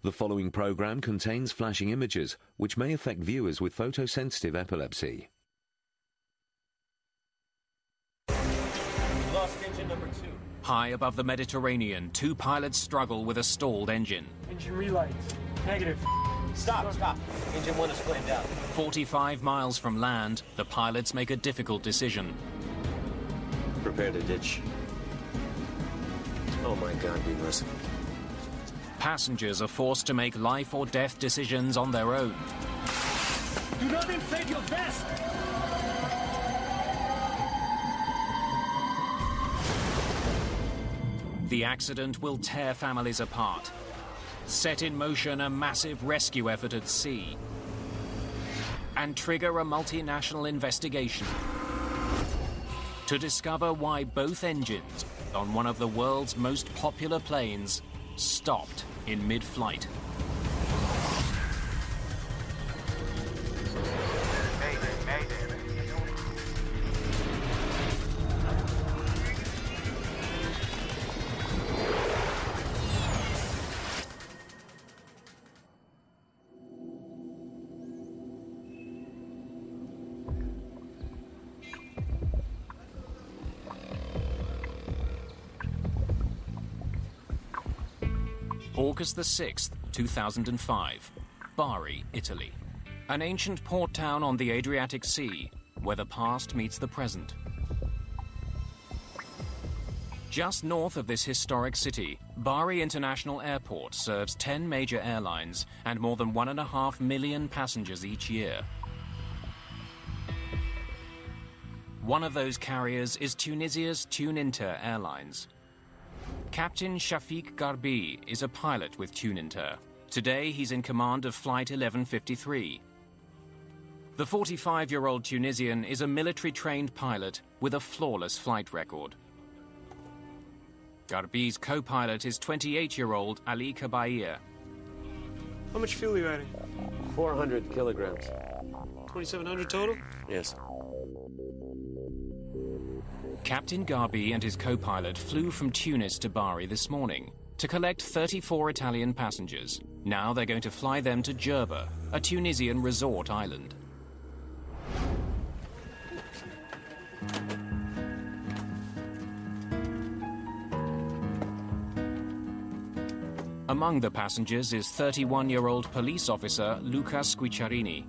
The following program contains flashing images which may affect viewers with photosensitive epilepsy. Lost engine number 2. High above the Mediterranean, two pilots struggle with a stalled engine. Engine relight. Negative. Stop. Engine 1 is flamed out. 45 miles from land, the pilots make a difficult decision. Prepare to ditch. Oh my God, be merciful. Passengers are forced to make life or death decisions on their own. Do not inflate your vest! The accident will tear families apart, set in motion a massive rescue effort at sea, and trigger a multinational investigation to discover why both engines on one of the world's most popular planes stopped in mid-flight. Mayday. August the 6th, 2005, Bari, Italy. An ancient port town on the Adriatic Sea, where the past meets the present. Just north of this historic city, Bari International Airport serves 10 major airlines and more than 1.5 million passengers each year. One of those carriers is Tunisia's Tuninter Airlines. Captain Shafiq Garbi is a pilot with Tuninter. Today, he's in command of Flight 1153. The 45-year-old Tunisian is a military-trained pilot with a flawless flight record. Garbi's co-pilot is 28-year-old Ali Kabair. How much fuel are you adding? 400 kilograms. 2,700 total? Yes. Captain Garbi and his co-pilot flew from Tunis to Bari this morning to collect 34 Italian passengers. Now they're going to fly them to Jerba, a Tunisian resort island. Among the passengers is 31-year-old police officer Luca Squicciarini.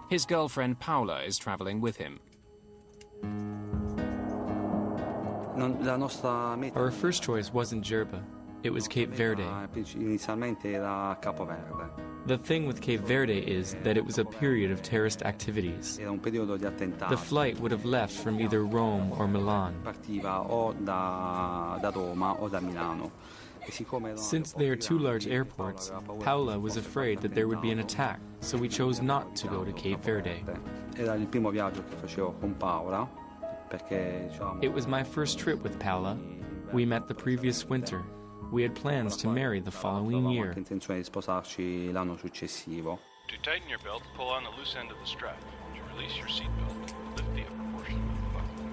His girlfriend Paola is traveling with him. Our first choice wasn't Jerba, it was Cape Verde. The thing with Cape Verde is that it was a period of terrorist activities. The flight would have left from either Rome or Milan. Since they are two large airports, Paola was afraid that there would be an attack, so we chose not to go to Cape Verde. It was my first trip with Paola. We met the previous winter. We had plans to marry the following year. To tighten your belt, pull on the loose end of the strap. To release your seatbelt, lift the upper portion of the buckle.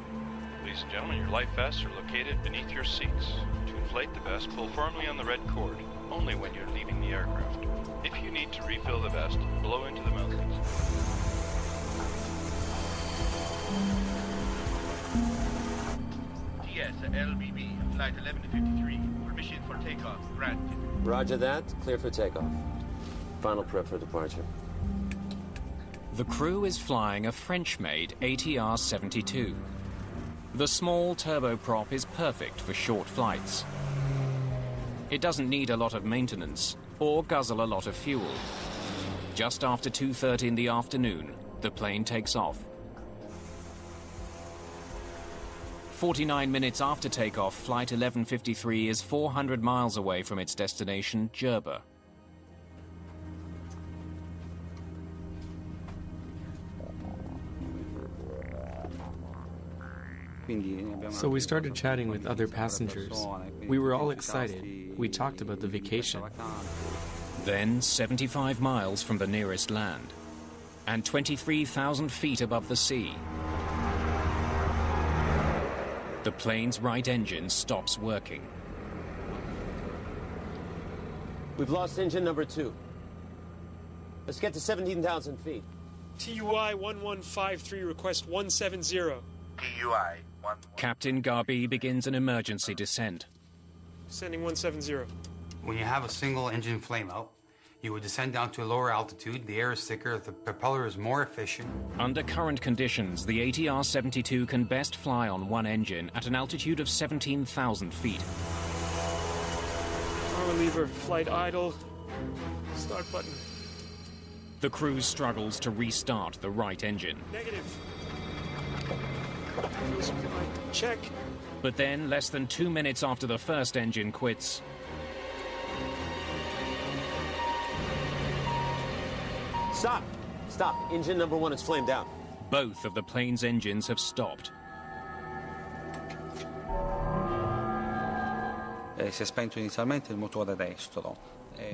Ladies and gentlemen, your life vests are located beneath your seats. To inflate the vest, pull firmly on the red cord, only when you're leaving the aircraft. If you need to refill the vest, blow into the mouthpiece. LBB, flight 1153, permission for takeoff, granted. Roger that, clear for takeoff. Final prep for departure. The crew is flying a French-made ATR-72. The small turboprop is perfect for short flights. It doesn't need a lot of maintenance or guzzle a lot of fuel. Just after 2:30 in the afternoon, the plane takes off. 49 minutes after takeoff, Flight 1153 is 400 miles away from its destination, Jerba. So we started chatting with other passengers. We were all excited. We talked about the vacation. Then, 75 miles from the nearest land, and 23,000 feet above the sea, the plane's right engine stops working. We've lost engine number 2. Let's get to 17,000 feet. TUI 1153, request 170. TUI 11. Captain Garbi begins an emergency descent. Sending 170. When you have a single engine flameout, you would descend down to a lower altitude, the air is thicker, the propeller is more efficient. Under current conditions, the ATR-72 can best fly on one engine at an altitude of 17,000 feet. Power lever, flight idle, start button. The crew struggles to restart the right engine. Negative. Fuel supply, check. But then, less than 2 minutes after the first engine quits, Stop! Stop. Engine number 1 is flamed out. both of the plane's engines have stopped. Si è spento inizialmente il motore destro.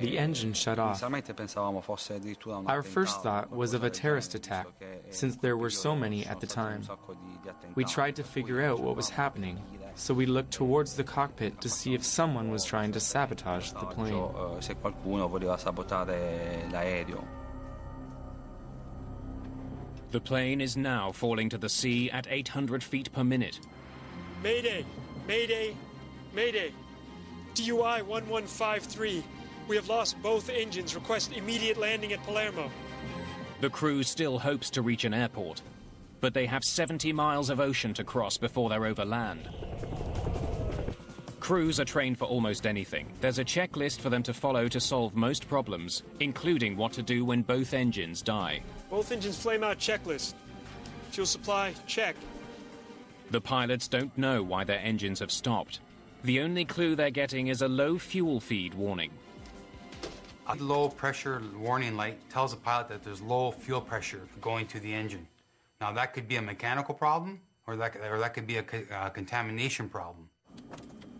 The engine shut off. Our first thought was of a terrorist attack, since there were so many at the time. We tried to figure out what was happening, so we looked towards the cockpit to see if someone was trying to sabotage the plane. Se qualcuno voleva sabotare l'aereo. The plane is now falling to the sea at 800 feet per minute. Mayday! Mayday! Mayday! TUI 1153. We have lost both engines. Request immediate landing at Palermo. The crew still hopes to reach an airport, but they have 70 miles of ocean to cross before they're over land. Crews are trained for almost anything. There's a checklist for them to follow to solve most problems, including what to do when both engines die. Both engines flame out checklist. Fuel supply, check. The pilots don't know why their engines have stopped. The only clue they're getting is a low fuel feed warning. A low pressure warning light tells the pilot that there's low fuel pressure going to the engine. Now that could be a mechanical problem, or that could be a contamination problem.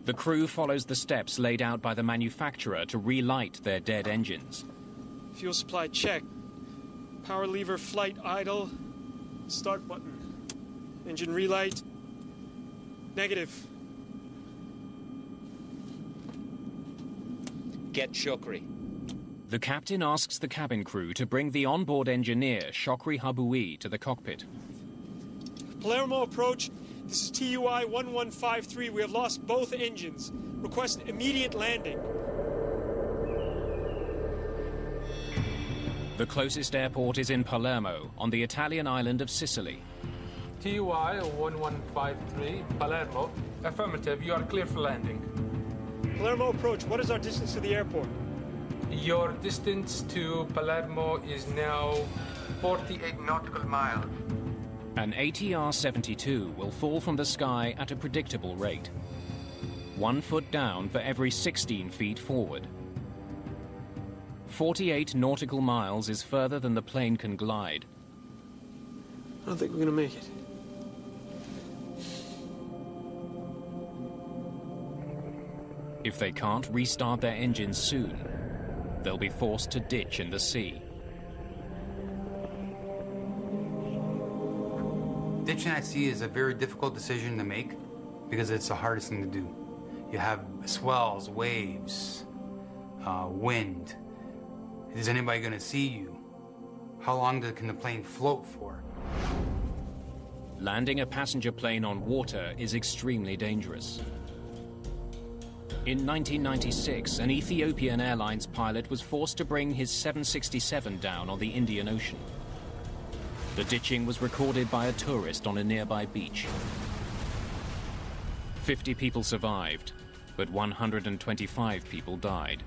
The crew follows the steps laid out by the manufacturer to relight their dead engines. Fuel supply, check. Power lever, flight idle. Start button. Engine relight. Negative. Get Shokri. The captain asks the cabin crew to bring the onboard engineer, Shokri Habui, to the cockpit. Palermo approach. This is TUI 1153. We have lost both engines. Request immediate landing. The closest airport is in Palermo, on the Italian island of Sicily. TUI 1153, Palermo. Affirmative, you are clear for landing. Palermo approach. What is our distance to the airport? Your distance to Palermo is now 48 nautical miles. An ATR-72 will fall from the sky at a predictable rate. 1 foot down for every 16 feet forward. 48 nautical miles is further than the plane can glide. I don't think we're gonna make it. If they can't restart their engines soon, they'll be forced to ditch in the sea. Ditching at sea is a very difficult decision to make because it's the hardest thing to do. You have swells, waves, wind. Is anybody going to see you? How long can the plane float for? Landing a passenger plane on water is extremely dangerous. In 1996, an Ethiopian Airlines pilot was forced to bring his 767 down on the Indian Ocean. The ditching was recorded by a tourist on a nearby beach. 50 people survived, but 125 people died.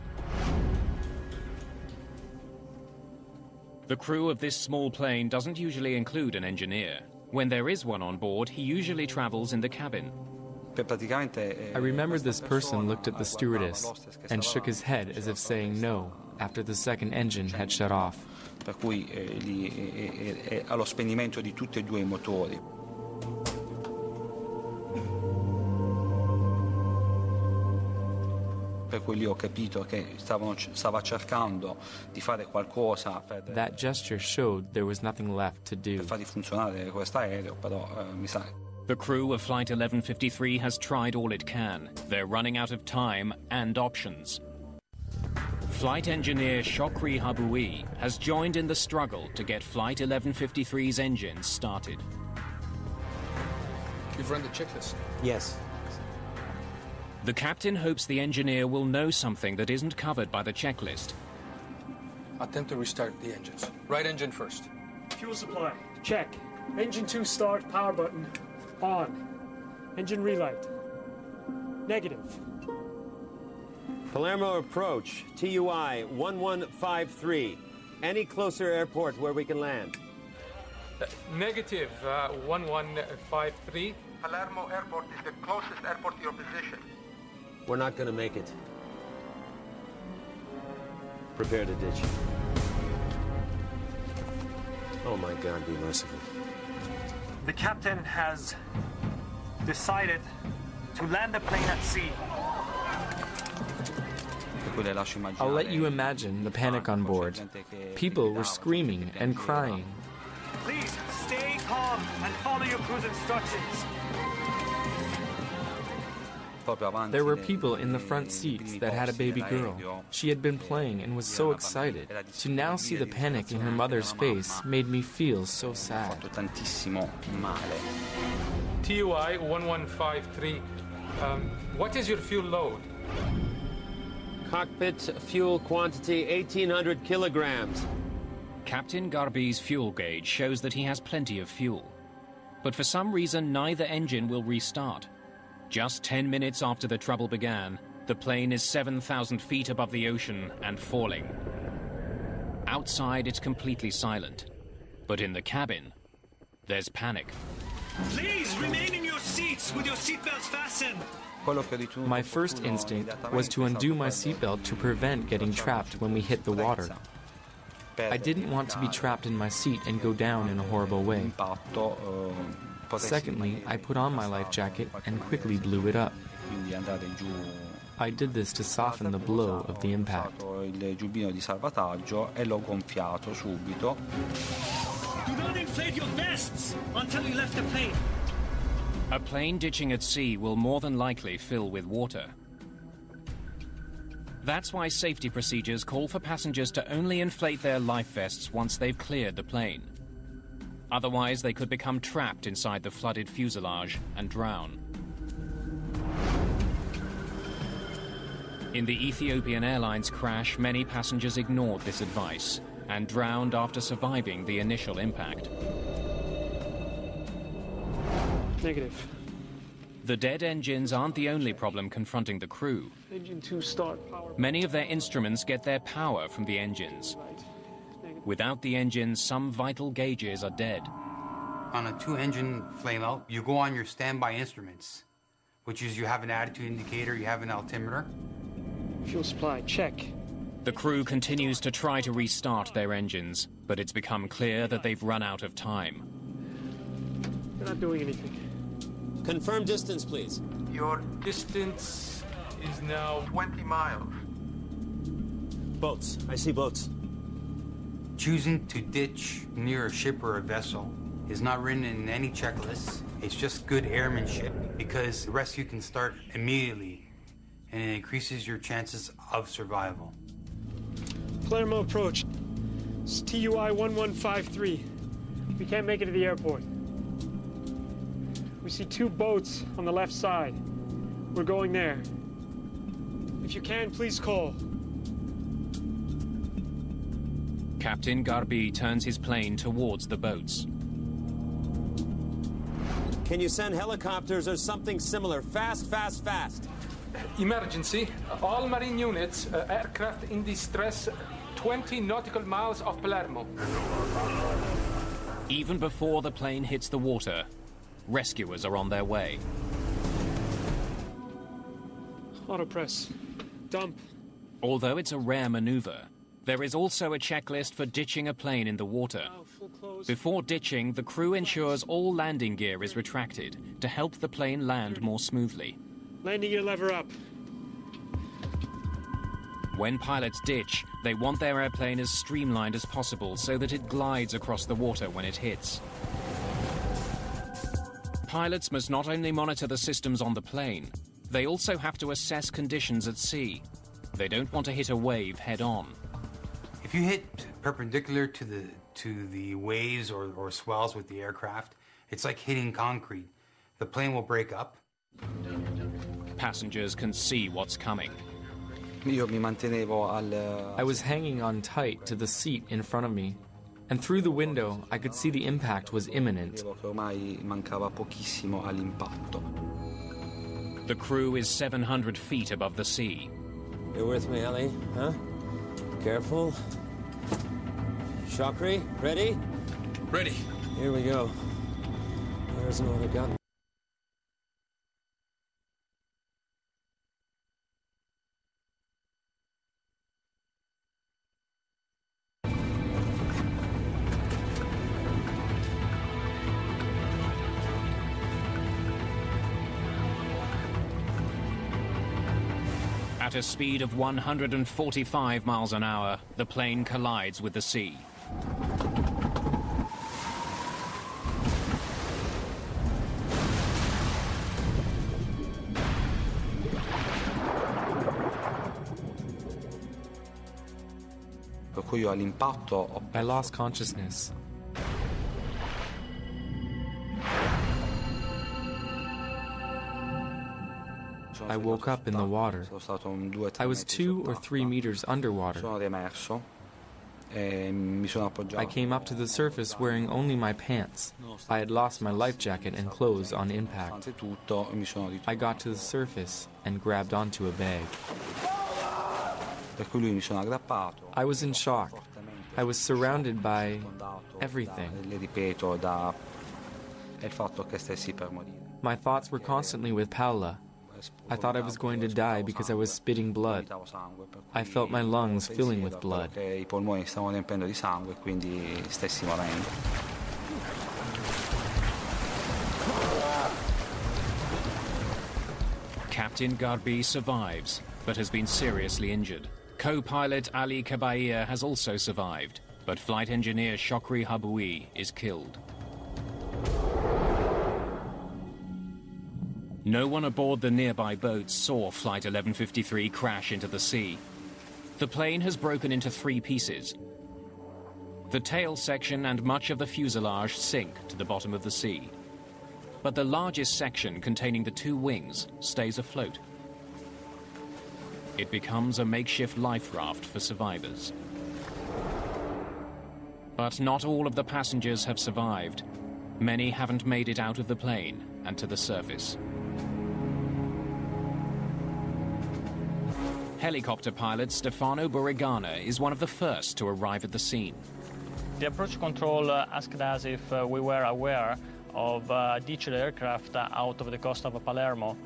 The crew of this small plane doesn't usually include an engineer. When there is one on board, he usually travels in the cabin. I remember this person looked at the stewardess and shook his head as if saying no after the second engine had shut off. Per cui allo spegnimento di tutti e due i motori. Per cui lì ho capito che stava cercando di fare qualcosa per That gesture showed there was nothing left to do. per far funzionare questo aereo, però mi sa. The crew of Flight 1153 has tried all it can. They're running out of time and options. Flight engineer Shokri Haboui has joined in the struggle to get Flight 1153's engines started. You've run the checklist? Yes. The captain hopes the engineer will know something that isn't covered by the checklist. Attempt to restart the engines. Right engine first. Fuel supply. Check. Engine 2 start, power button. On. Engine relight. Negative. Palermo approach, TUI 1153. Any closer airport where we can land? Negative 1153. Palermo Airport is the closest airport to your position. We're not going to make it. Prepare to ditch. Oh my God, be merciful. The captain has decided to land the plane at sea. I'll let you imagine the panic on board. People were screaming and crying. Please stay calm and follow your crew's instructions. There were people in the front seats that had a baby girl. She had been playing and was so excited. To now see the panic in her mother's face made me feel so sad. TUI 1153. What is your fuel load? Cockpit fuel quantity 1,800 kilograms. Captain Garbi's fuel gauge shows that he has plenty of fuel. But for some reason, neither engine will restart. Just 10 minutes after the trouble began, the plane is 7,000 feet above the ocean and falling. Outside, it's completely silent. But in the cabin, there's panic. Please remain in your seats with your seatbelts fastened. My first instinct was to undo my seatbelt to prevent getting trapped when we hit the water. I didn't want to be trapped in my seat and go down in a horrible way. Secondly, I put on my life jacket and quickly blew it up. I did this to soften the blow of the impact. Do not inflate your vests until you left the plane. A plane ditching at sea will more than likely fill with water. That's why safety procedures call for passengers to only inflate their life vests once they've cleared the plane. Otherwise, they could become trapped inside the flooded fuselage and drown. In the Ethiopian Airlines crash, many passengers ignored this advice and drowned after surviving the initial impact. Negative. The dead engines aren't the only problem confronting the crew. Engine 2 start, power. Many of their instruments get their power from the engines. Without the engines, some vital gauges are dead. On a 2-engine flame-out, you go on your standby instruments, which is you have an attitude indicator, you have an altimeter. Fuel supply, check. The crew continues to try to restart their engines, but it's become clear that they've run out of time. They're not doing anything. Confirm distance, please. Your distance is now 20 miles. Boats. I see boats. Choosing to ditch near a ship or a vessel is not written in any checklist. It's just good airmanship because the rescue can start immediately and it increases your chances of survival. Palermo approach. It's TUI 1153. We can't make it to the airport. We see 2 boats on the left side. We're going there. If you can, please call. Captain Garbi turns his plane towards the boats. Can you send helicopters or something similar? Fast, fast, fast. Emergency. All marine units, aircraft in distress, 20 nautical miles off Palermo. Even before the plane hits the water, rescuers are on their way. Autopress. Dump. Although it's a rare maneuver, there is also a checklist for ditching a plane in the water. Before ditching, the crew ensures all landing gear is retracted to help the plane land more smoothly. Landing gear lever up. When pilots ditch, they want their airplane as streamlined as possible so that it glides across the water when it hits. Pilots must not only monitor the systems on the plane, they also have to assess conditions at sea. They don't want to hit a wave head-on. If you hit perpendicular to the waves or swells with the aircraft, it's like hitting concrete. The plane will break up. Passengers can see what's coming. I was hanging on tight to the seat in front of me, and through the window I could see the impact was imminent. The crew is 700 feet above the sea. You're with me, Ellie, huh? Careful. Chakri, ready? Ready. Here we go. There's another gun. At a speed of 145 miles an hour, the plane collides with the sea. I lost consciousness. I woke up in the water. I was 2 or 3 meters underwater. I came up to the surface wearing only my pants. I had lost my life jacket and clothes on impact. I got to the surface and grabbed onto a bag. I was in shock. I was surrounded by everything. My thoughts were constantly with Paola. I thought I was going to die because I was spitting blood. I felt my lungs filling with blood. Captain Garbi survives, but has been seriously injured. Co-pilot Ali Kabair has also survived, but flight engineer Shokri Haboui is killed. No one aboard the nearby boat saw Flight 1153 crash into the sea. The plane has broken into 3 pieces. The tail section and much of the fuselage sink to the bottom of the sea. But the largest section, containing the 2 wings, stays afloat. It becomes a makeshift life raft for survivors. But not all of the passengers have survived. Many haven't made it out of the plane and to the surface. Helicopter pilot Stefano Burigana is one of the first to arrive at the scene. The approach control asked us if we were aware of ditched aircraft out of the coast of Palermo,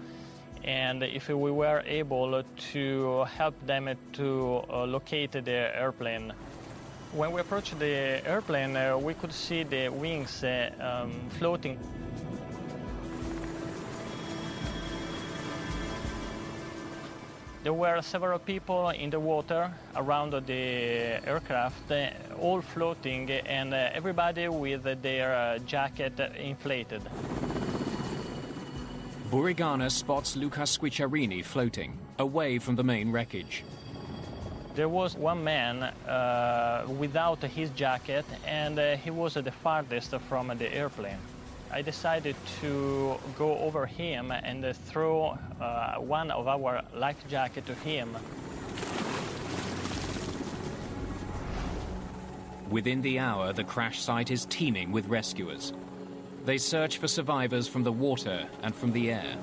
and if we were able to help them to locate the airplane. When we approached the airplane, we could see the wings floating. There were several people in the water around the aircraft, all floating, and everybody with their jacket inflated. Burigana spots Luca Squicciarini floating, away from the main wreckage. There was one man without his jacket, and he was the farthest from the airplane. I decided to go over him and throw one of our life jackets to him. Within the hour, the crash site is teeming with rescuers. They search for survivors from the water and from the air.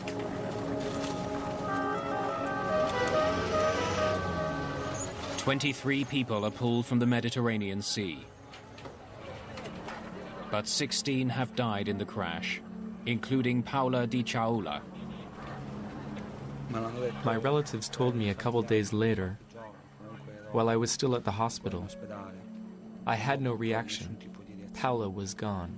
"23 people are pulled from the Mediterranean Sea. But 16 have died in the crash, including Paola Di Ciaola. My relatives told me a couple days later, while I was still at the hospital. I had no reaction. Paola was gone.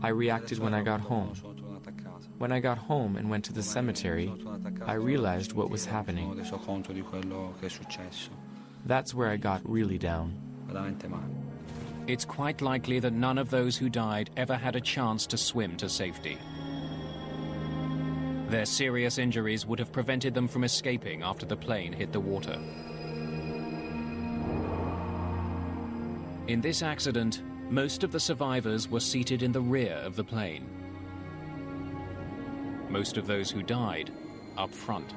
I reacted when I got home. When I got home and went to the cemetery, I realized what was happening. That's where I got really down. It's quite likely that none of those who died ever had a chance to swim to safety. Their serious injuries would have prevented them from escaping after the plane hit the water. In this accident, most of the survivors were seated in the rear of the plane. Most of those who died up front.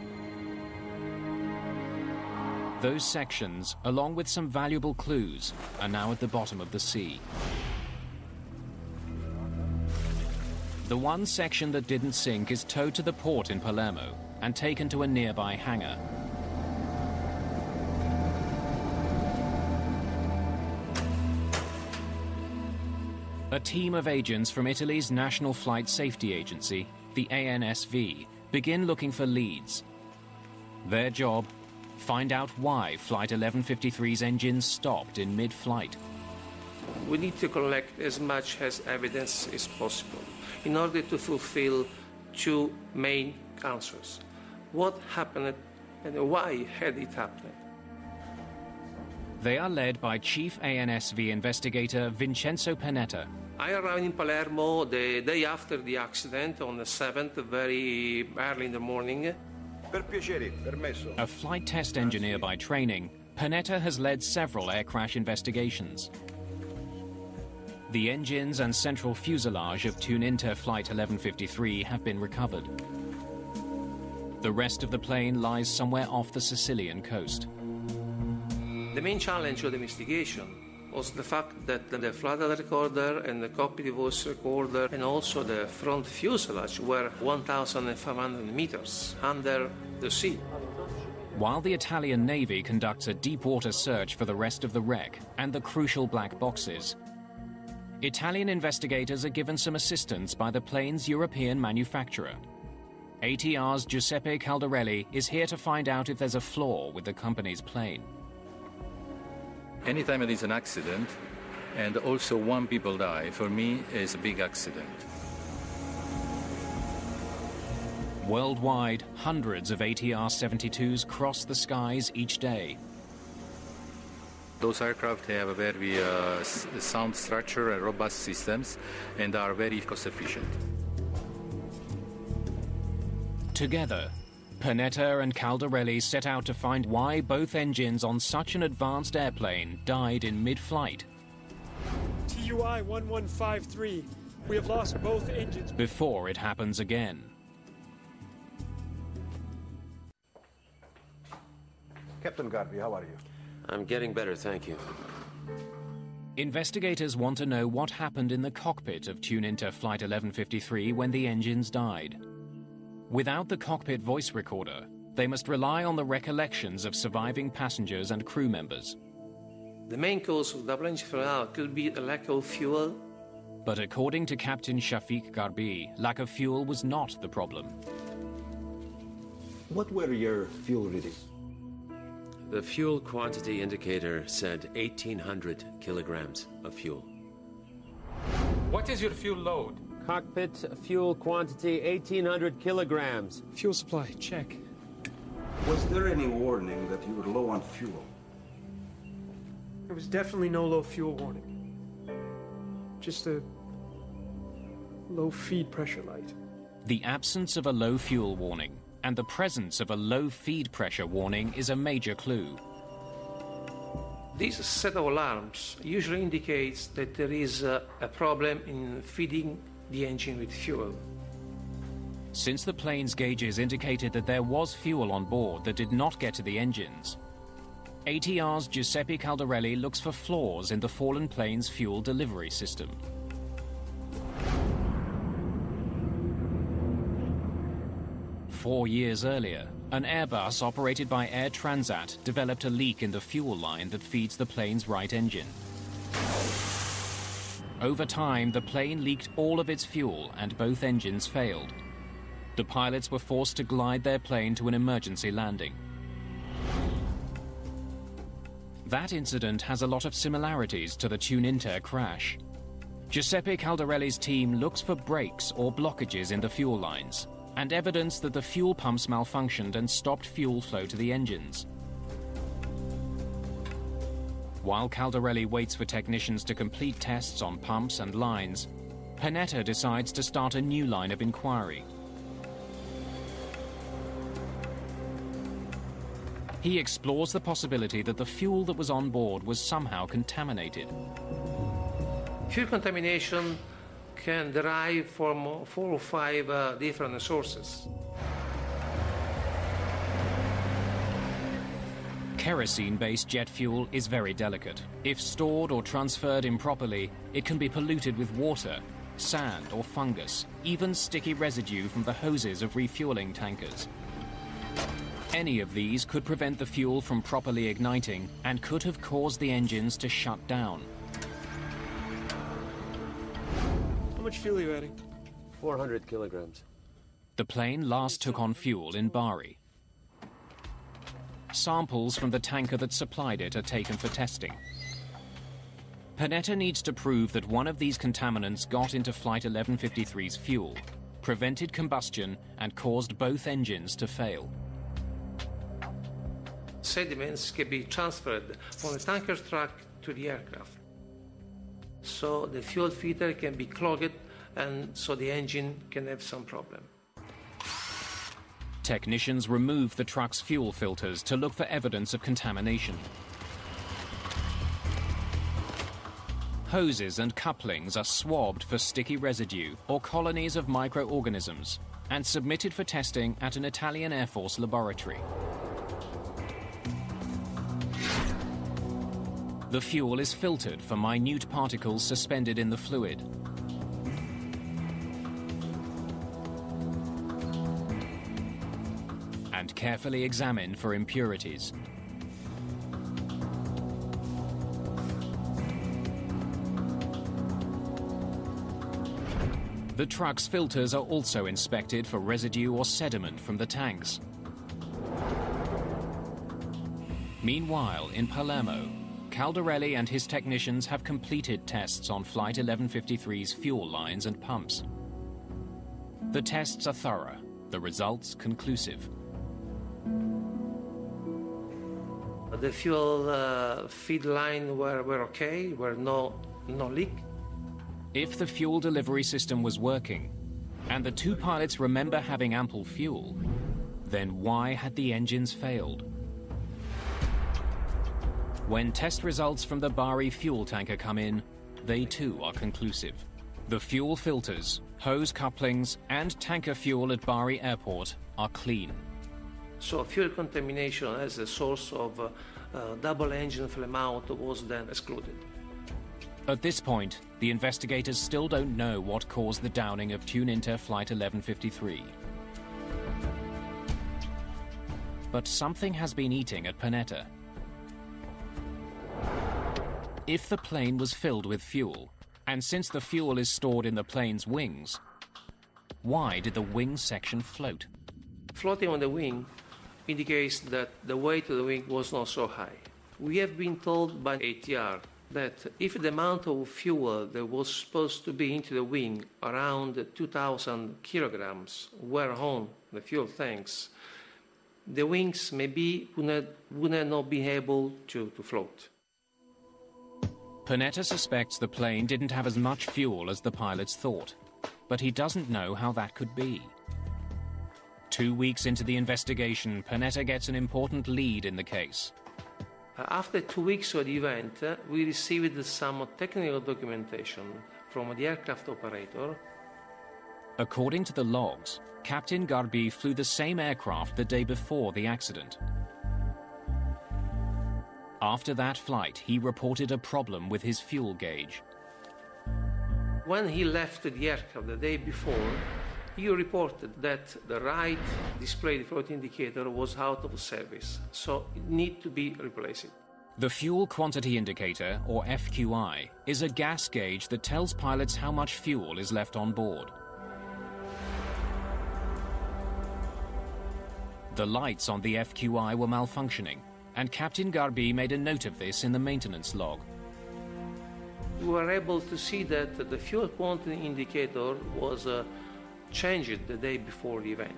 Those sections, along with some valuable clues, are now at the bottom of the sea. The one section that didn't sink is towed to the port in Palermo and taken to a nearby hangar. A team of agents from Italy's National Flight Safety Agency, the ANSV, begin looking for leads. Their job: find out why Flight 1153's engines stopped in mid-flight. We need to collect as much as evidence as possible in order to fulfill two main answers. What happened and why had it happened? They are led by Chief ANSV investigator Vincenzo Panetta. I arrived in Palermo the day after the accident, on the 7th, very early in the morning. Per piacere, permesso. A flight test engineer by training, Panetta has led several air crash investigations. The engines and central fuselage of Tuninter Flight 1153 have been recovered. The rest of the plane lies somewhere off the Sicilian coast. The main challenge of the investigation was the fact that the flight data recorder and the cockpit voice recorder and also the front fuselage were 1,500 meters under the sea. While the Italian Navy conducts a deep-water search for the rest of the wreck and the crucial black boxes, Italian investigators are given some assistance by the plane's European manufacturer. ATR's Giuseppe Caldarelli is here to find out if there's a flaw with the company's plane. Anytime there is an accident, and also one people die, for me is a big accident. Worldwide, hundreds of ATR-72s cross the skies each day. Those aircraft have a very sound structure and robust systems, and are very cost-efficient. Together, Panetta and Caldarelli set out to find why both engines on such an advanced airplane died in mid-flight. TUI 1153, we have lost both engines. Before it happens again. Captain Garvey, how are you? I'm getting better, thank you. Investigators want to know what happened in the cockpit of Tuninter Flight 1153 when the engines died. Without the cockpit voice recorder, they must rely on the recollections of surviving passengers and crew members. The main cause of double engine failure could be a lack of fuel. But according to Captain Shafiq Garbi, lack of fuel was not the problem. What were your fuel readings? The fuel quantity indicator said 1,800 kilograms of fuel. What is your fuel load? Cockpit fuel quantity 1,800 kilograms. Fuel supply, check. Was there any warning that you were low on fuel? There was definitely no low fuel warning. Just a low feed pressure light. The absence of a low fuel warning and the presence of a low feed pressure warning is a major clue. This set of alarms usually indicates that there is a problem in feeding the engine with fuel. Since the plane's gauges indicated that there was fuel on board that did not get to the engines, ATR's Giuseppe Caldarelli looks for flaws in the fallen plane's fuel delivery system. Four years earlier, an Airbus operated by Air Transat developed a leak in the fuel line that feeds the plane's right engine. Over time, the plane leaked all of its fuel and both engines failed. The pilots were forced to glide their plane to an emergency landing. That incident has a lot of similarities to the Tuninter crash. Giuseppe Caldarelli's team looks for breaks or blockages in the fuel lines and evidence that the fuel pumps malfunctioned and stopped fuel flow to the engines. While Caldarelli waits for technicians to complete tests on pumps and lines, Panetta decides to start a new line of inquiry. He explores the possibility that the fuel that was on board was somehow contaminated. Fuel contamination can derive from 4 or 5 different sources. Kerosene-based jet fuel is very delicate. If stored or transferred improperly, it can be polluted with water, sand or fungus, even sticky residue from the hoses of refueling tankers. Any of these could prevent the fuel from properly igniting and could have caused the engines to shut down. How much fuel are you adding? 400 kilograms. The plane last took on fuel in Bari. Samples from the tanker that supplied it are taken for testing. Panetta needs to prove that one of these contaminants got into Flight 1153's fuel, prevented combustion, and caused both engines to fail. Sediments can be transferred from the tanker truck to the aircraft. So the fuel filter can be clogged, and so the engine can have some problem. Technicians remove the truck's fuel filters to look for evidence of contamination. Hoses and couplings are swabbed for sticky residue or colonies of microorganisms and submitted for testing at an Italian Air Force laboratory. The fuel is filtered for minute particles suspended in the fluid. And carefully examined for impurities. The truck's filters are also inspected for residue or sediment from the tanks. Meanwhile, in Palermo, Caldarelli and his technicians have completed tests on Flight 1153's fuel lines and pumps. The tests are thorough, the results conclusive. The fuel feed line were okay, were no leak. If the fuel delivery system was working, and the two pilots remember having ample fuel, then why had the engines failed? When test results from the Bari fuel tanker come in, they too are conclusive. The fuel filters, hose couplings, and tanker fuel at Bari Airport are clean. So fuel contamination as a source of double engine flame out was then excluded. At this point, the investigators still don't know what caused the downing of Tuninter Flight 1153. But something has been eating at Panetta. If the plane was filled with fuel, and since the fuel is stored in the plane's wings, why did the wing section float? Floating on the wing indicates that the weight of the wing was not so high. We have been told by ATR that if the amount of fuel that was supposed to be into the wing, around 2,000 kilograms, were on the fuel tanks, the wings maybe would not be able to float. Panetta suspects the plane didn't have as much fuel as the pilots thought, but he doesn't know how that could be. 2 weeks into the investigation, Panetta gets an important lead in the case. After 2 weeks of the event, we received some technical documentation from the aircraft operator. According to the logs, Captain Garbi flew the same aircraft the day before the accident. After that flight, he reported a problem with his fuel gauge. When he left the aircraft the day before, he reported that the right display float indicator was out of service, so it needed to be replaced. The Fuel Quantity Indicator, or FQI, is a gas gauge that tells pilots how much fuel is left on board. The lights on the FQI were malfunctioning, and Captain Garbi made a note of this in the maintenance log. We were able to see that the fuel quantity indicator was changed the day before the event.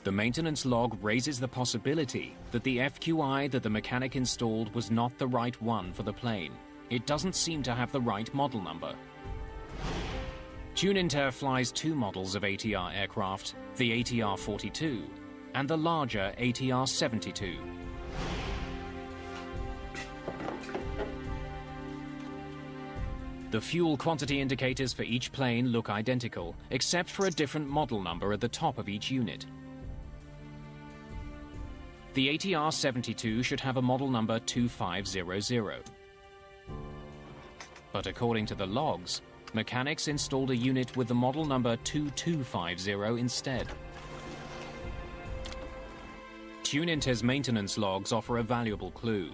The maintenance log raises the possibility that the FQI that the mechanic installed was not the right one for the plane. It doesn't seem to have the right model number. Tuninter flies two models of ATR aircraft, the ATR-42 and the larger ATR-72. The fuel quantity indicators for each plane look identical, except for a different model number at the top of each unit. The ATR-72 should have a model number 2500. But according to the logs, mechanics installed a unit with the model number 2250 instead. Tunint's maintenance logs offer a valuable clue.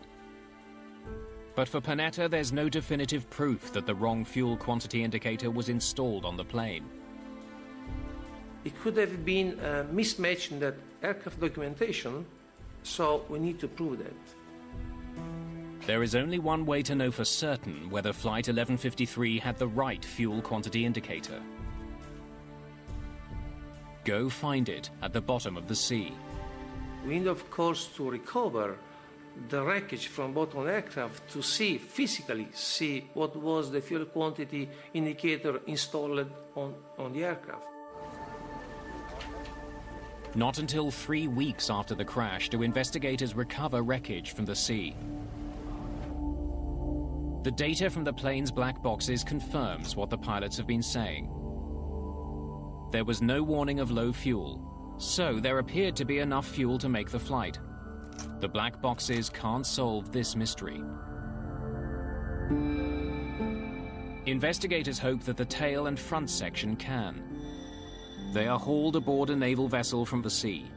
But for Panetta, there's no definitive proof that the wrong fuel quantity indicator was installed on the plane. It could have been a mismatch in that aircraft documentation, so we need to prove that. There is only one way to know for certain whether Flight 1153 had the right fuel quantity indicator. Go find it at the bottom of the sea. We need, of course, to recover the wreckage from bottom aircraft to physically see what was the fuel quantity indicator installed on the aircraft. Not until 3 weeks after the crash do investigators recover wreckage from the sea. The data from the plane's black boxes confirms what the pilots have been saying. There was no warning of low fuel, so there appeared to be enough fuel to make the flight. The black boxes can't solve this mystery. Investigators hope that the tail and front section can. They are hauled aboard a naval vessel from the sea.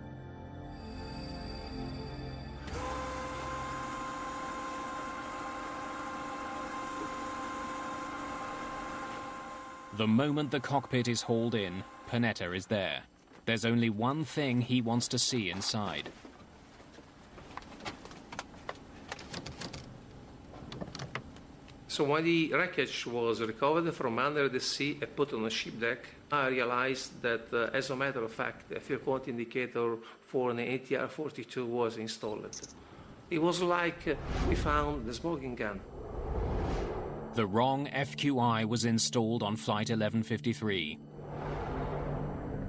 The moment the cockpit is hauled in, Panetta is there. There's only one thing he wants to see inside. So when the wreckage was recovered from under the sea and put on the ship deck, I realized that, as a matter of fact, the fuel quantity indicator for an ATR-42 was installed. It was like we found the smoking gun. The wrong FQI was installed on Flight 1153.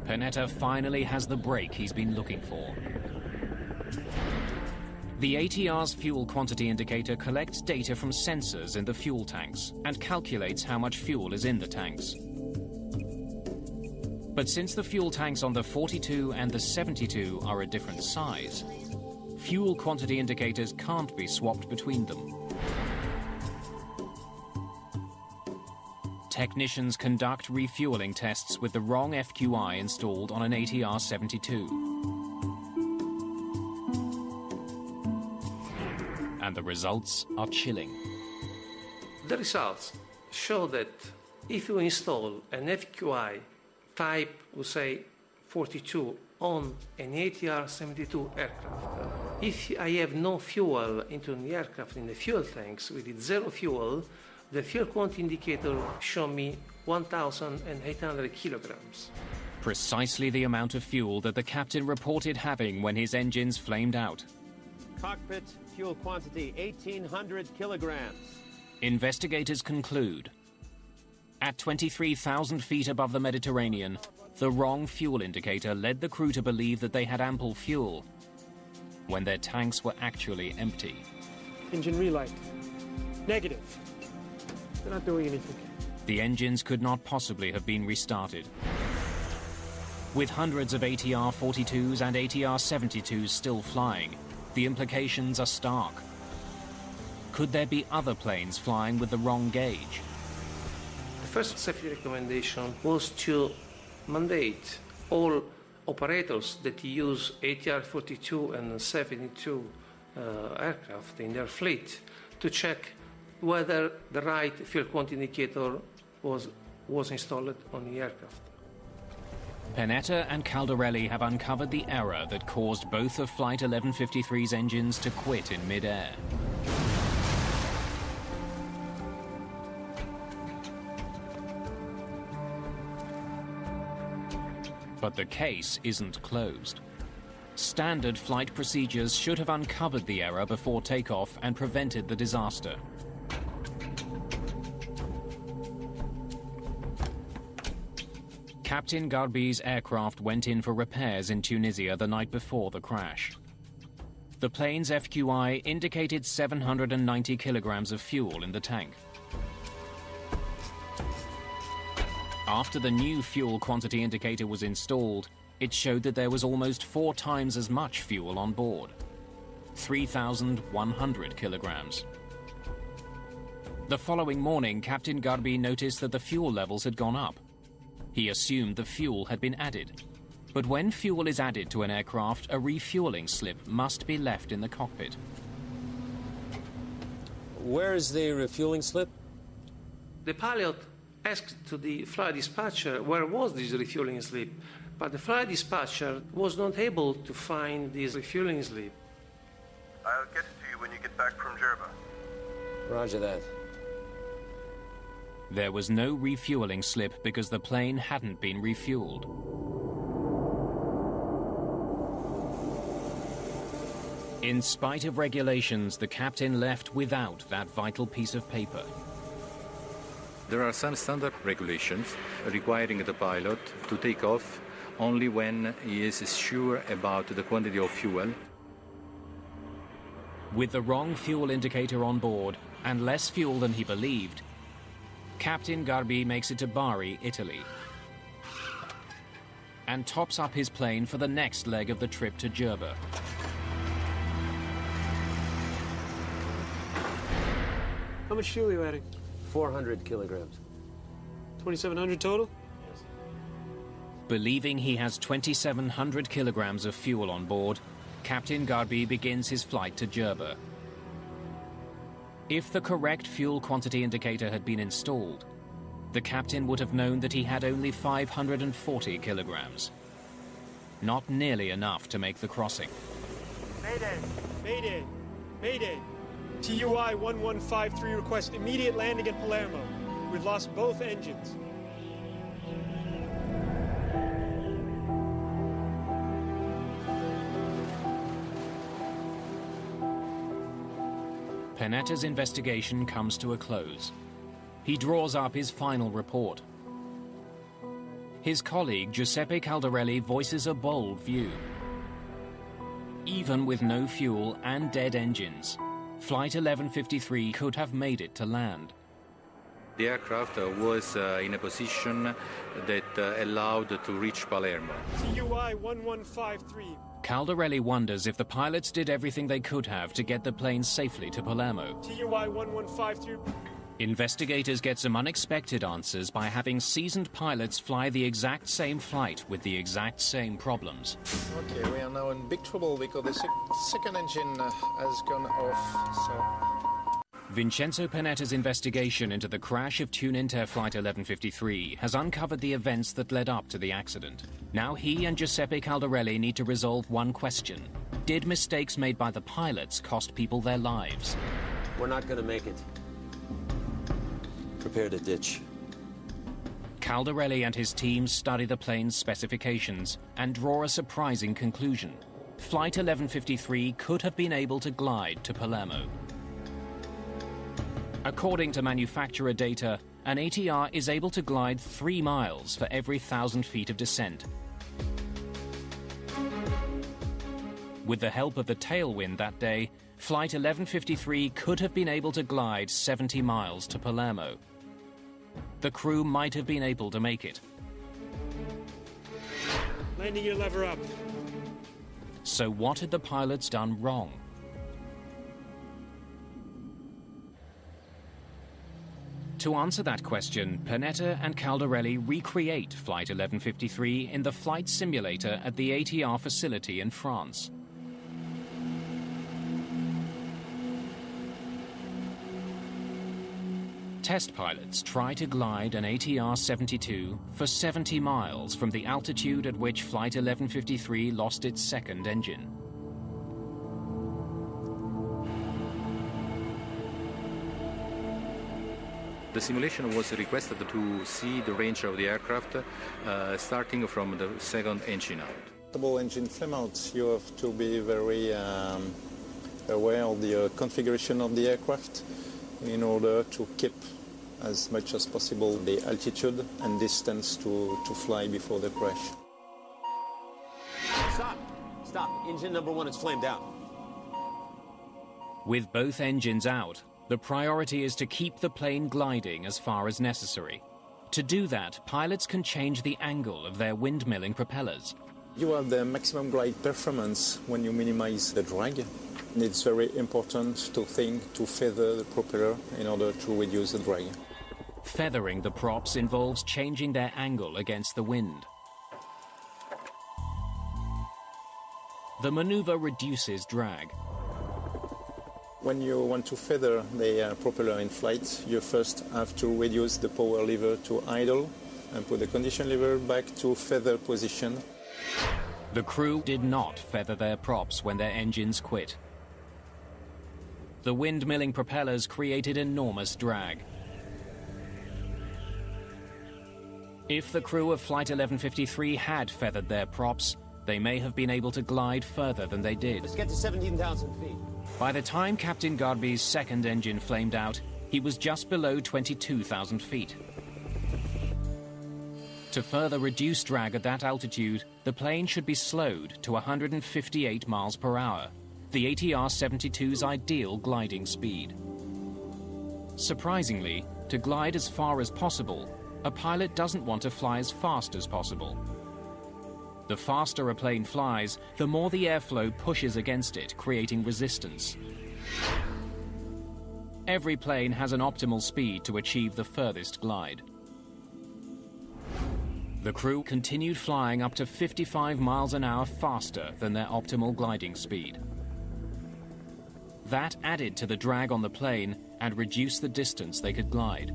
Panetta finally has the break he's been looking for. The ATR's fuel quantity indicator collects data from sensors in the fuel tanks and calculates how much fuel is in the tanks. But since the fuel tanks on the 42 and the 72 are a different size, fuel quantity indicators can't be swapped between them. Technicians conduct refueling tests with the wrong FQI installed on an ATR-72. And the results are chilling. The results show that if you install an FQI type, we say 42, on an ATR-72 aircraft, if I have no fuel into the aircraft in the fuel tanks, with it zero fuel, the fuel quantity indicator show me 1,800 kilograms. Precisely the amount of fuel that the captain reported having when his engines flamed out. Cockpit fuel quantity, 1,800 kilograms. Investigators conclude, at 23,000 feet above the Mediterranean, the wrong fuel indicator led the crew to believe that they had ample fuel, when their tanks were actually empty. Engine relight. Negative. They're not doing anything. The engines could not possibly have been restarted. With hundreds of ATR-42s and ATR-72s still flying, the implications are stark. Could there be other planes flying with the wrong gauge? The first safety recommendation was to mandate all operators that use ATR-42 and 72 aircraft in their fleet to check whether the right fuel quantity indicator was installed on the aircraft. Panetta and Caldarelli have uncovered the error that caused both of Flight 1153's engines to quit in mid-air. But the case isn't closed. Standard flight procedures should have uncovered the error before takeoff and prevented the disaster. Captain Garbi's aircraft went in for repairs in Tunisia the night before the crash. The plane's FQI indicated 790 kilograms of fuel in the tank. After the new fuel quantity indicator was installed, it showed that there was almost 4 times as much fuel on board, 3,100 kilograms. The following morning, Captain Garbi noticed that the fuel levels had gone up. He assumed the fuel had been added. But when fuel is added to an aircraft, a refueling slip must be left in the cockpit. Where is the refueling slip? The pilot asked to the flight dispatcher where was this refueling slip, but the flight dispatcher was not able to find this refueling slip. I'll get it to you when you get back from Jerba. Roger that. There was no refueling slip because the plane hadn't been refueled. In spite of regulations, the captain left without that vital piece of paper. There are some standard regulations requiring the pilot to take off only when he is sure about the quantity of fuel. With the wrong fuel indicator on board and less fuel than he believed, Captain Garbi makes it to Bari, Italy, and tops up his plane for the next leg of the trip to Jerba. How much fuel are you adding? 400 kilograms. 2,700 total? Believing he has 2,700 kilograms of fuel on board, Captain Garbi begins his flight to Jerba. If the correct fuel quantity indicator had been installed, the captain would have known that he had only 540 kilograms. Not nearly enough to make the crossing. Mayday! Mayday! Mayday! TUI 1153 request immediate landing at Palermo. We've lost both engines. Panetta's investigation comes to a close. He draws up his final report. His colleague, Giuseppe Caldarelli, voices a bold view. Even with no fuel and dead engines, Flight 1153 could have made it to land. The aircraft was in a position that allowed to reach Palermo. TUI 1153. Caldarelli wonders if the pilots did everything they could have to get the plane safely to Palermo. TUI 1153. Investigators get some unexpected answers by having seasoned pilots fly the exact same flight with the exact same problems. Okay, we are now in big trouble because the second engine has gone off, so... Vincenzo Panetta's investigation into the crash of Tuninter Flight 1153 has uncovered the events that led up to the accident. Now he and Giuseppe Caldarelli need to resolve one question. Did mistakes made by the pilots cost people their lives? We're not going to make it. Prepare to ditch. Caldarelli and his team study the plane's specifications and draw a surprising conclusion. Flight 1153 could have been able to glide to Palermo. According to manufacturer data, an ATR is able to glide 3 miles for every 1,000 feet of descent. With the help of the tailwind that day, Flight 1153 could have been able to glide 70 miles to Palermo. The crew might have been able to make it. Landing gear lever up. So what had the pilots done wrong? To answer that question, Panetta and Caldarelli recreate Flight 1153 in the flight simulator at the ATR facility in France. Test pilots try to glide an ATR-72 for 70 miles from the altitude at which Flight 1153 lost its second engine. The simulation was requested to see the range of the aircraft starting from the second engine out. Double engine flame out, you have to be very aware of the configuration of the aircraft in order to keep as much as possible the altitude and distance to fly before the crash. Stop! Stop. Engine number 1 is flamed out. With both engines out, the priority is to keep the plane gliding as far as necessary. To do that, pilots can change the angle of their windmilling propellers. You have the maximum glide performance when you minimize the drag. And it's very important to feather the propeller in order to reduce the drag. Feathering the props involves changing their angle against the wind. The maneuver reduces drag. When you want to feather the propeller in flight, you first have to reduce the power lever to idle and put the condition lever back to feather position. The crew did not feather their props when their engines quit. The windmilling propellers created enormous drag. If the crew of Flight 1153 had feathered their props, they may have been able to glide further than they did. Let's get to 17,000 feet. By the time Captain Garby's second engine flamed out, he was just below 22,000 feet. To further reduce drag at that altitude, the plane should be slowed to 158 miles per hour, the ATR-72's ideal gliding speed. Surprisingly, to glide as far as possible, a pilot doesn't want to fly as fast as possible. The faster a plane flies, the more the airflow pushes against it, creating resistance. Every plane has an optimal speed to achieve the furthest glide. The crew continued flying up to 55 miles an hour faster than their optimal gliding speed. That added to the drag on the plane and reduced the distance they could glide.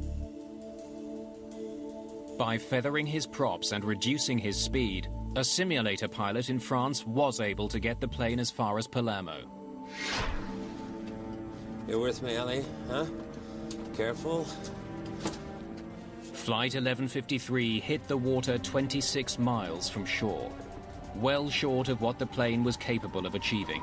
By feathering his props and reducing his speed, a simulator pilot in France was able to get the plane as far as Palermo. You with me, Ellie? Huh? Careful. Flight 1153 hit the water 26 miles from shore, well short of what the plane was capable of achieving.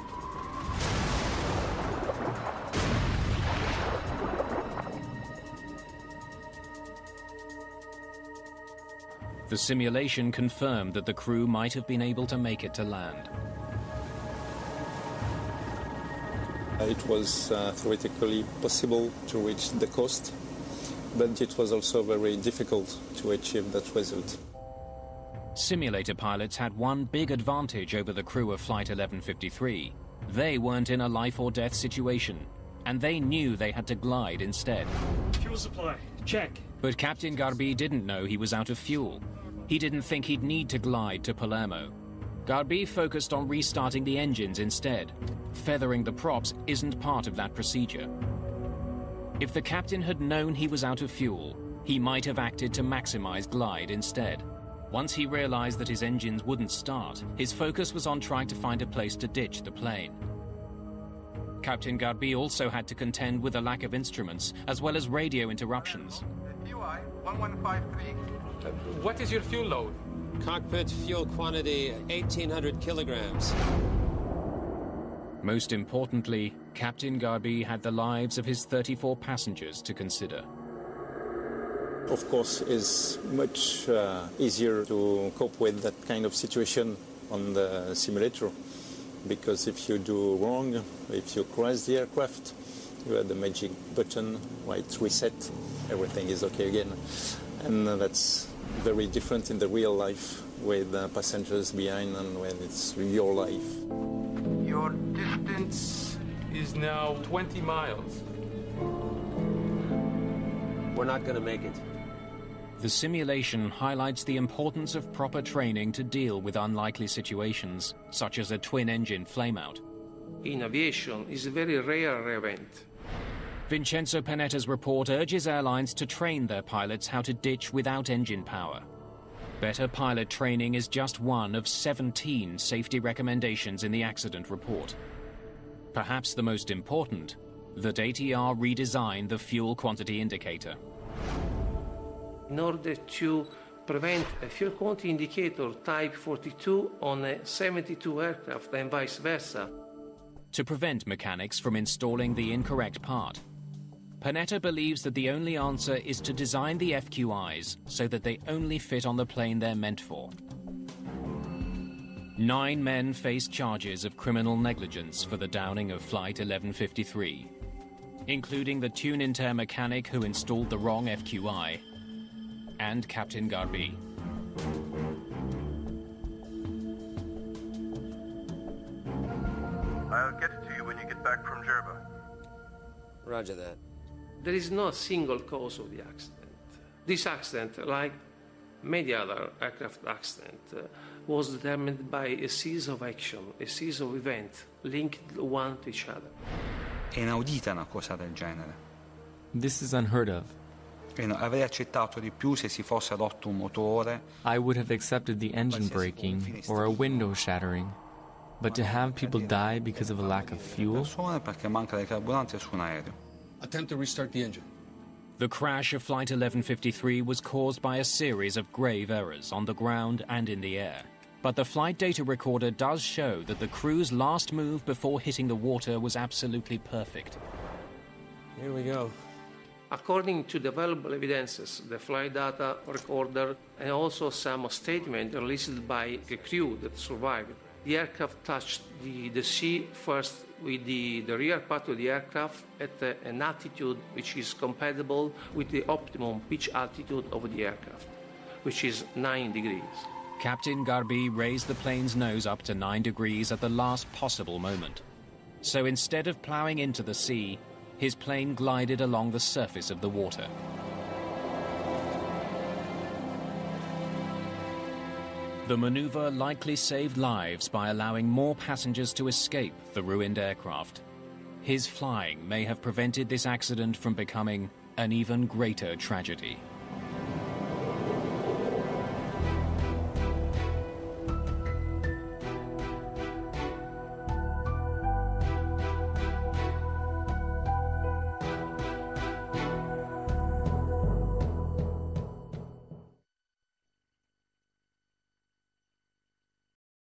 The simulation confirmed that the crew might have been able to make it to land. It was theoretically possible to reach the coast, but it was also very difficult to achieve that result. Simulator pilots had one big advantage over the crew of Flight 1153. They weren't in a life-or-death situation, and they knew they had to glide instead. Fuel supply, check. But Captain Garby didn't know he was out of fuel. He didn't think he'd need to glide to Palermo. Garby focused on restarting the engines instead. Feathering the props isn't part of that procedure. If the captain had known he was out of fuel, he might have acted to maximize glide instead. Once he realized that his engines wouldn't start, his focus was on trying to find a place to ditch the plane. Captain Garby also had to contend with a lack of instruments, as well as radio interruptions. POI 1153. What is your fuel load? Cockpit fuel quantity, 1,800 kilograms. Most importantly, Captain Garby had the lives of his 34 passengers to consider. Of course, it's much easier to cope with that kind of situation on the simulator, because if you do wrong, if you crash the aircraft, you have the magic button, right, reset, everything is okay again. And that's very different in the real life with passengers behind and when it's your life. Your distance is now 20 miles. We're not going to make it. The simulation highlights the importance of proper training to deal with unlikely situations, such as a twin-engine flameout. In aviation, it's a very rare event. Vincenzo Panetta's report urges airlines to train their pilots how to ditch without engine power. Better pilot training is just one of 17 safety recommendations in the accident report. Perhaps the most important, that ATR redesigned the fuel quantity indicator. In order to prevent a fuel quantity indicator type 42 on a 72 aircraft and vice versa. To prevent mechanics from installing the incorrect part. Panetta believes that the only answer is to design the FQIs so that they only fit on the plane they're meant for. 9 men face charges of criminal negligence for the downing of Flight 1153, including the tune-inter mechanic who installed the wrong FQI and Captain Garbi. I'll get it to you when you get back from Jerba. Roger that. There is no single cause of the accident. This accident, like many other aircraft accidents, was determined by a series of actions, a series of events linked one to each other. È inaudita una cosa del genere. This is unheard of. Avrei accettato di più se si fosse rotto un motore. I would have accepted the engine breaking or a window shattering. But to have people die because of a lack of fuel? Perché manca del carburante su un aereo. Attempt to restart the engine. The crash of Flight 1153 was caused by a series of grave errors on the ground and in the air. But the flight data recorder does show that the crew's last move before hitting the water was absolutely perfect. Here we go. According to the available evidences, the flight data recorder and also some statement released by the crew that survived, the aircraft touched the sea first with the rear part of the aircraft at an altitude which is compatible with the optimum pitch altitude of the aircraft, which is 9 degrees. Captain Garbi raised the plane's nose up to 9 degrees at the last possible moment. So instead of ploughing into the sea, his plane glided along the surface of the water. The maneuver likely saved lives by allowing more passengers to escape the ruined aircraft. His flying may have prevented this accident from becoming an even greater tragedy.